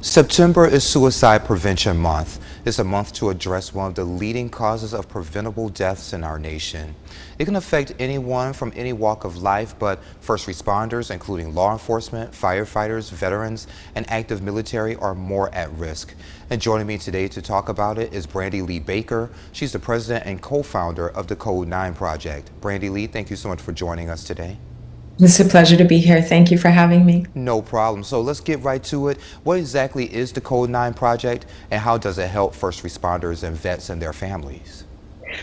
September is Suicide Prevention Month. It's a month to address one of the leading causes of preventable deaths in our nation. It can affect anyone from any walk of life, but first responders, including law enforcement, firefighters, veterans, and active military, are more at risk. And joining me today to talk about it is Brandi Lee Baker. She's the president and co-founder of the Code 9 Project. Brandi Lee, thank you so much for joining us today. It's a pleasure to be here. Thank you for having me. No problem. So let's get right to it. What exactly is the Code 9 Project, and how does it help first responders and vets and their families?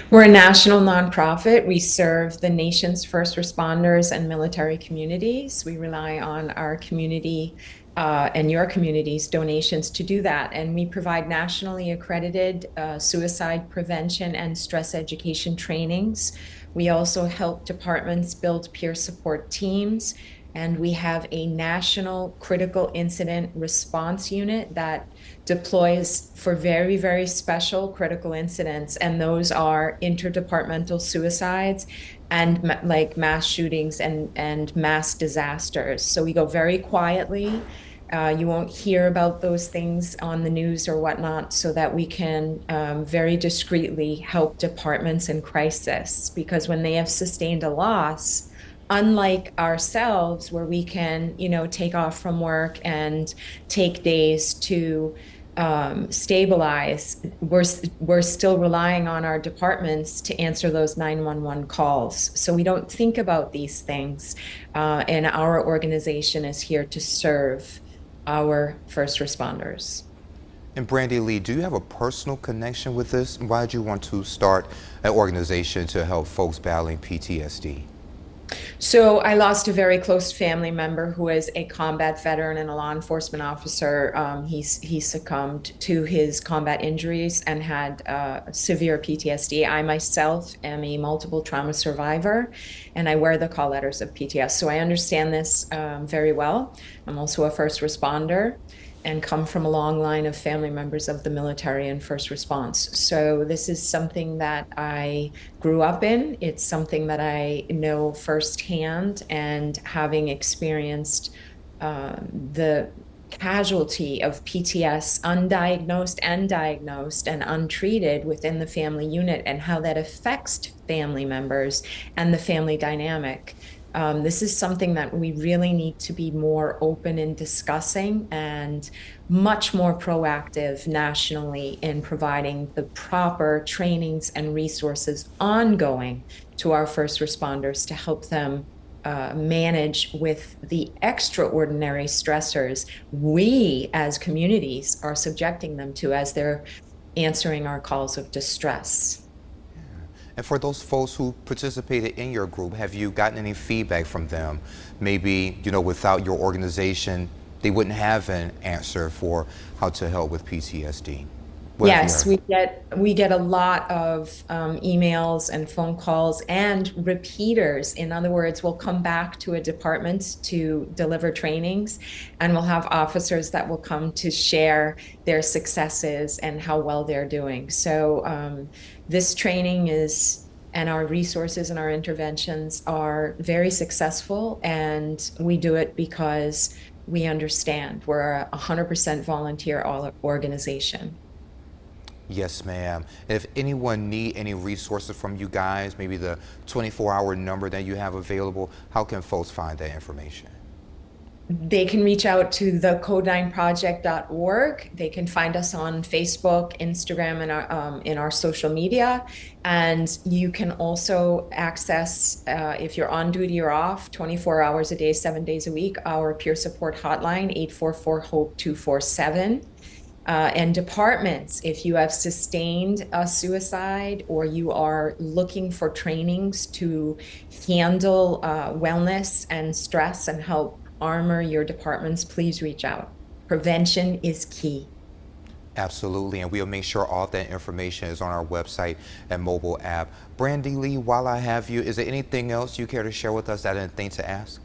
We're a national nonprofit. We serve the nation's first responders and military communities. We rely on our community and your community's donations to do that. And we provide nationally accredited suicide prevention and stress education trainings. We also help departments build peer support teams. And we have a national critical incident response unit that deploys for very, very special critical incidents. And those are interdepartmental suicides and like mass shootings and mass disasters. So we go very quietly. You won't hear about those things on the news or whatnot, so that we can very discreetly help departments in crisis. Because when they have sustained a loss, unlike ourselves, where we can, take off from work and take days to stabilize, we're still relying on our departments to answer those 911 calls. So we don't think about these things, and our organization is here to serve our first responders. And Brandi Lee, do you have a personal connection with this? Why did you want to start an organization to help folks battling PTSD? So I lost a very close family member who is a combat veteran and a law enforcement officer. He succumbed to his combat injuries and had severe PTSD. I myself am a multiple trauma survivor, and I wear the call letters of PTSD. So I understand this very well. I'm also a first responder and come from a long line of family members of the military and first response. So this is something that I grew up in. It's something that I know firsthand, and having experienced the casualty of PTS, undiagnosed and diagnosed and untreated within the family unit, and how that affects family members and the family dynamic. This is something that we really need to be more open in discussing, and much more proactive nationally in providing the proper trainings and resources ongoing to our first responders to help them manage with the extraordinary stressors we as communities are subjecting them to as they're answering our calls of distress. And for those folks who participated in your group, have you gotten any feedback from them? Maybe, without your organization, they wouldn't have an answer for how to help with PTSD. Yes, we get a lot of emails and phone calls and repeaters. In other words, we'll come back to a department to deliver trainings, and we'll have officers that will come to share their successes and how well they're doing. So this training and our resources and our interventions are very successful, and we do it because we understand we're a 100% volunteer organization. Yes, ma'am. If anyone need any resources from you guys, maybe the 24-hour number that you have available, how can folks find that information? They can reach out to thecode9project.org. They can find us on Facebook, Instagram, and in our social media. And you can also access, if you're on duty or off, 24 hours a day, 7 days a week, our peer support hotline, 844-HOPE-247. And departments, if you have sustained a suicide or you are looking for trainings to handle wellness and stress and help armor your departments, please reach out. Prevention is key. Absolutely, and we'll make sure all that information is on our website and mobile app. Brandi Lee, while I have you, is there anything else you care to share with us that I didn't think to ask?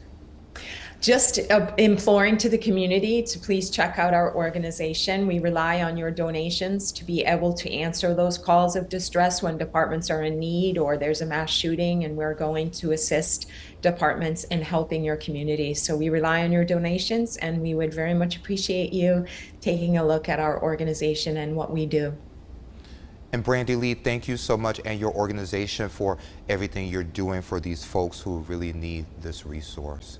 Just imploring to the community to please check out our organization. We rely on your donations to be able to answer those calls of distress when departments are in need or there's a mass shooting, and we're going to assist departments in helping your community. So we rely on your donations, and we would very much appreciate you taking a look at our organization and what we do. And Brandi Lee, thank you so much, and your organization, for everything you're doing for these folks who really need this resource.